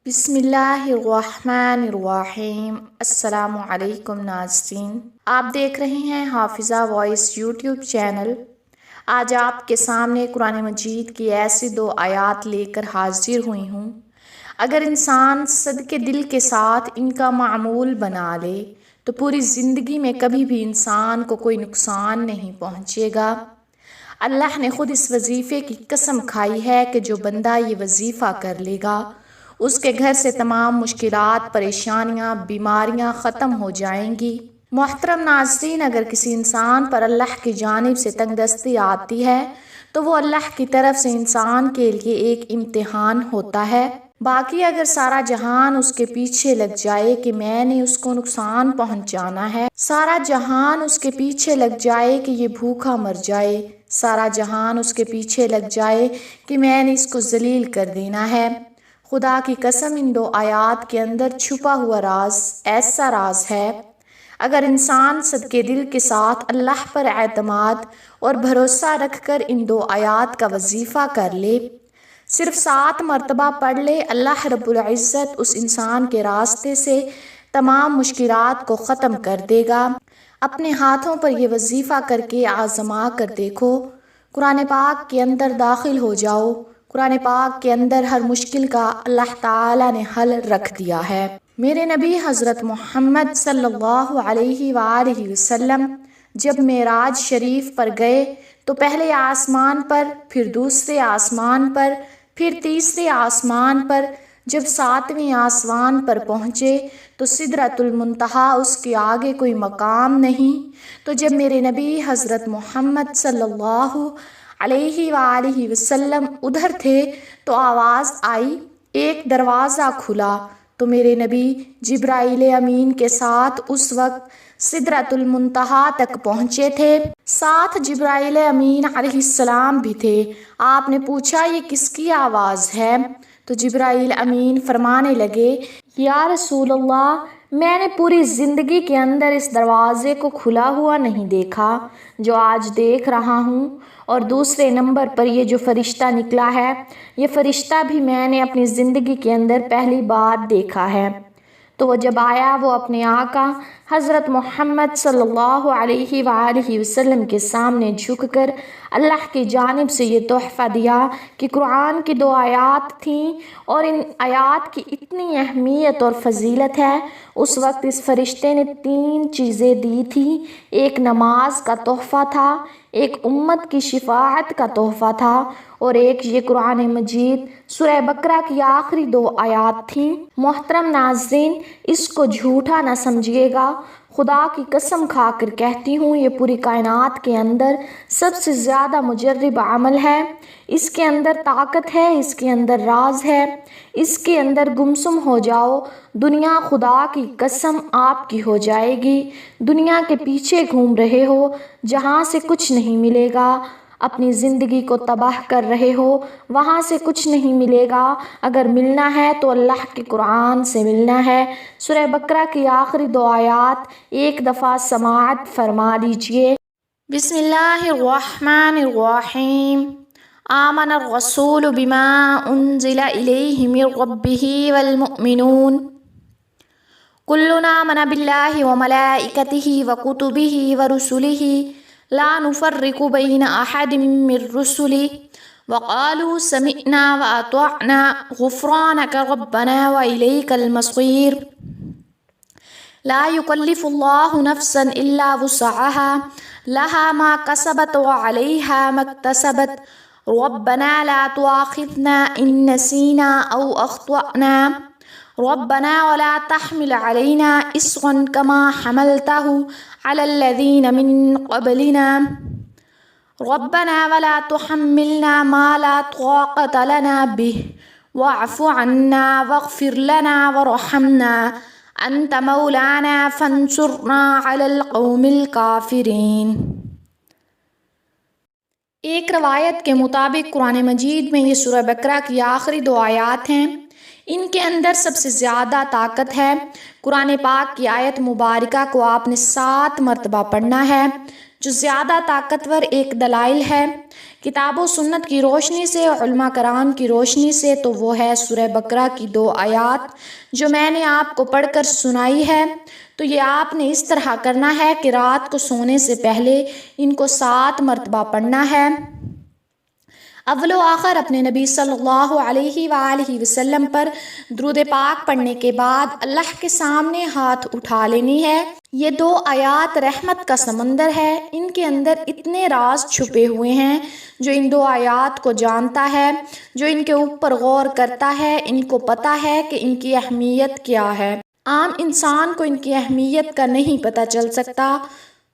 بسم اللہ الرحمن الرحیم۔ السلام علیکم ناظرین، آپ دیکھ رہے ہیں حافظہ وائس یوٹیوب چینل۔ آج آپ کے سامنے قرآن مجید کی ایسی 2 آیات لے کر حاضر ہوئی ہوں۔ اگر انسان صدقے دل کے ساتھ ان کا معمول بنا لے تو پوری زندگی میں کبھی بھی انسان کو کوئی نقصان نہیں پہنچے گا۔ اللہ نے خود اس وظیفے کی قسم کھائی ہے کہ جو بندہ یہ وظیفہ کر لے گا اس کے گھر سے تمام مشکلات، پریشانیاں، بیماریاں ختم ہو جائیں گی۔ محترم ناظرین، اگر کسی انسان پر اللہ کی جانب سے تنگ دستی آتی ہے تو وہ اللہ کی طرف سے انسان کے لیے ایک امتحان ہوتا ہے۔ باقی اگر سارا جہان اس کے پیچھے لگ جائے کہ میں نے اس کو نقصان پہنچانا ہے، سارا جہان اس کے پیچھے لگ جائے کہ یہ بھوکا مر جائے، سارا جہان اس کے پیچھے لگ جائے کہ میں نے اس کو ذلیل کر دینا ہے، خدا کی قسم ان 2 آیات کے اندر چھپا ہوا راز ایسا راز ہے۔ اگر انسان صدقے دل کے ساتھ اللہ پر اعتماد اور بھروسہ رکھ کر ان 2 آیات کا وظیفہ کر لے، صرف 7 مرتبہ پڑھ لے، اللہ رب العزت اس انسان کے راستے سے تمام مشکلات کو ختم کر دے گا۔ اپنے ہاتھوں پر یہ وظیفہ کر کے آزما کر دیکھو۔ قرآن پاک کے اندر داخل ہو جاؤ، قرآن پاک کے اندر ہر مشکل کا اللہ تعالیٰ نے حل رکھ دیا ہے۔ میرے نبی حضرت محمد صلی اللہ علیہ وآلہ وسلم جب معراج شریف پر گئے تو پہلے آسمان پر، پھر دوسرے آسمان پر، پھر تیسرے آسمان پر، جب 7ویں آسمان پر پہنچے تو سدرۃ المنتہا اس کے آگے کوئی مقام نہیں۔ تو جب میرے نبی حضرت محمد صلی اللہ علیہ وآلہ وسلم ادھر تھے تو آواز آئی، ایک دروازہ کھلا، تو میرے نبی جبرائیل امین کے ساتھ اس وقت سدرۃ المنتہا تک پہنچے تھے، ساتھ جبرائیل امین علیہ السلام بھی تھے۔ آپ نے پوچھا یہ کس کی آواز ہے؟ تو جبرائیل امین فرمانے لگے، یا رسول اللہ، میں نے پوری زندگی کے اندر اس دروازے کو کھلا ہوا نہیں دیکھا جو آج دیکھ رہا ہوں، اور دوسرے نمبر پر یہ جو فرشتہ نکلا ہے، یہ فرشتہ بھی میں نے اپنی زندگی کے اندر پہلی بار دیکھا ہے۔ تو وہ جب آیا، وہ اپنے آقا حضرت محمد صلی اللہ علیہ وآلہ وسلم کے سامنے جھک کر اللہ کی جانب سے یہ تحفہ دیا کہ قرآن کی 2 آیات تھیں اور ان آیات کی اتنی اہمیت اور فضیلت ہے۔ اس وقت اس فرشتے نے 3 چیزیں دی تھیں، ایک نماز کا تحفہ تھا، ایک امت کی شفاعت کا تحفہ تھا، اور ایک یہ قرآن مجید سورہ بقرہ کی آخری 2 آیات تھیں۔ محترم ناظرین، اس کو جھوٹا نہ سمجھیے گا، خدا کی قسم کھا کر کہتی ہوں یہ پوری کائنات کے اندر سب سے زیادہ مجرب عمل ہے۔ اس کے اندر طاقت ہے، اس کے اندر راز ہے، اس کے اندر گمسم ہو جاؤ، دنیا خدا کی قسم آپ کی ہو جائے گی۔ دنیا کے پیچھے گھوم رہے ہو جہاں سے کچھ نہیں ملے گا، اپنی زندگی کو تباہ کر رہے ہو وہاں سے کچھ نہیں ملے گا، اگر ملنا ہے تو اللہ کے قرآن سے ملنا ہے۔ سورہ بقرہ کی آخری 2 آیات ایک دفعہ سماعت فرما لیجئے۔ بسم اللہ الرحمن الرحیم۔ آمن الرسول بما انزل الیہ من ربہ والمؤمنون کلنا آمن باللہ وملائکتہ وکتبہ ورسلہ لا نفرق بین احد من رسلہ وقالوا سمعنا واطعنا غفرانک ربنا والیک المصیر۔ لا یکلف اللہ نفسا الا وسعها لها ما کسبت وعلیہا ما اکتسبت ربنا لا تؤاخذنا ان نسینا او اخطأنا ربنا ولا تحمل علينا إصرا كما حملته على الذين من قبلنا ربنا ولا تحملنا ما لا طاقة لنا به واعف عنا واغفر لنا وارحمنا أنت مولانا فانصرنا على القوم الكافرين۔ ایک روایت کے مطابق قرآن مجید میں یہ سورہ بقرہ کی آخری 2 آیات ہیں، ان کے اندر سب سے زیادہ طاقت ہے۔ قرآن پاک کی آیت مبارکہ کو آپ نے 7 مرتبہ پڑھنا ہے۔ جو زیادہ طاقتور ایک دلائل ہے کتاب و سنت کی روشنی سے اور علماء کرام کی روشنی سے، تو وہ ہے سورہ بقرہ کی 2 آیات جو میں نے آپ کو پڑھ کر سنائی ہے۔ تو یہ آپ نے اس طرح کرنا ہے کہ رات کو سونے سے پہلے ان کو 7 مرتبہ پڑھنا ہے۔ اول و آخر اپنے نبی صلی اللہ علیہ وآلہ وسلم پر درود پاک پڑھنے کے بعد اللہ کے سامنے ہاتھ اٹھا لینی ہے۔ یہ 2 آیات رحمت کا سمندر ہے، ان کے اندر اتنے راز چھپے ہوئے ہیں۔ جو ان 2 آیات کو جانتا ہے، جو ان کے اوپر غور کرتا ہے، ان کو پتہ ہے کہ ان کی اہمیت کیا ہے۔ عام انسان کو ان کی اہمیت کا نہیں پتہ چل سکتا۔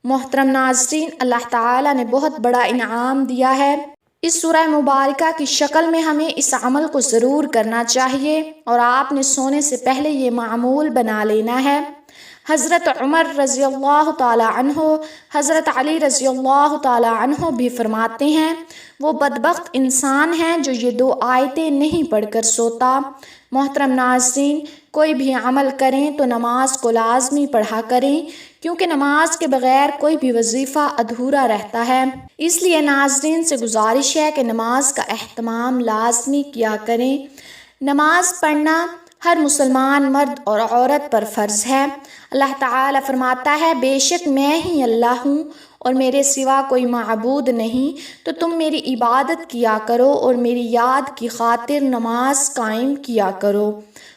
محترم ناظرین، اللہ تعالیٰ نے بہت بڑا انعام دیا ہے۔ اس سورہ مبارکہ کی شکل میں ہمیں اس عمل کو ضرور کرنا چاہیے، اور آپ نے سونے سے پہلے یہ معمول بنا لینا ہے۔ حضرت عمر رضی اللہ تعالی عنہ، حضرت علی رضی اللہ تعالی عنہ بھی فرماتے ہیں، وہ بدبخت انسان ہیں جو یہ 2 آیتیں نہیں پڑھ کر سوتا۔ محترم ناظرین، کوئی بھی عمل کریں تو نماز کو لازمی پڑھا کریں، کیونکہ نماز کے بغیر کوئی بھی وظیفہ ادھورا رہتا ہے۔ اس لیے ناظرین سے گزارش ہے کہ نماز کا اہتمام لازمی کیا کریں۔ نماز پڑھنا ہر مسلمان مرد اور عورت پر فرض ہے۔ اللہ تعالیٰ فرماتا ہے، بے شک میں ہی اللہ ہوں اور میرے سوا کوئی معبود نہیں، تو تم میری عبادت کیا کرو اور میری یاد کی خاطر نماز قائم کیا کرو،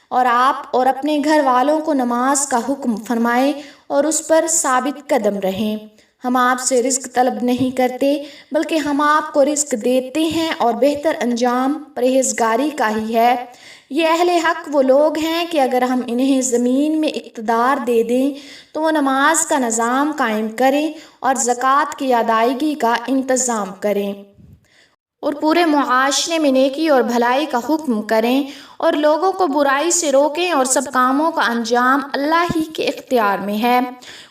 اور آپ اور اپنے گھر والوں کو نماز کا حکم فرمائے اور اس پر ثابت قدم رہیں۔ ہم آپ سے رزق طلب نہیں کرتے، بلکہ ہم آپ کو رزق دیتے ہیں، اور بہتر انجام پرہیزگاری کا ہی ہے۔ یہ اہل حق وہ لوگ ہیں کہ اگر ہم انہیں زمین میں اقتدار دے دیں تو وہ نماز کا نظام قائم کریں اور زکوٰۃ کی ادائیگی کا انتظام کریں، اور پورے معاشرے میں نیکی اور بھلائی کا حکم کریں، اور لوگوں کو برائی سے روکیں، اور سب کاموں کا انجام اللہ ہی کے اختیار میں ہے۔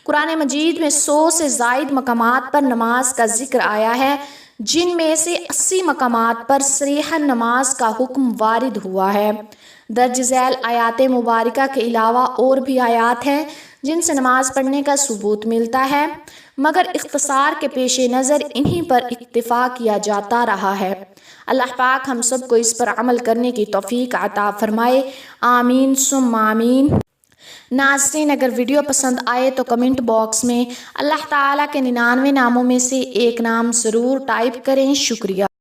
قرآن مجید میں 100 سے زائد مقامات پر نماز کا ذکر آیا ہے، جن میں سے 80 مقامات پر صریحاً نماز کا حکم وارد ہوا ہے۔ درج ذیل آیات مبارکہ کے علاوہ اور بھی آیات ہیں جن سے نماز پڑھنے کا ثبوت ملتا ہے، مگر اختصار کے پیش نظر انہی پر اکتفا کیا جاتا رہا ہے۔ اللہ پاک ہم سب کو اس پر عمل کرنے کی توفیق عطا فرمائے، آمین ثم آمین۔ ناظرین، اگر ویڈیو پسند آئے تو کمنٹ باکس میں اللہ تعالیٰ کے 99 ناموں میں سے ایک نام ضرور ٹائپ کریں۔ شکریہ۔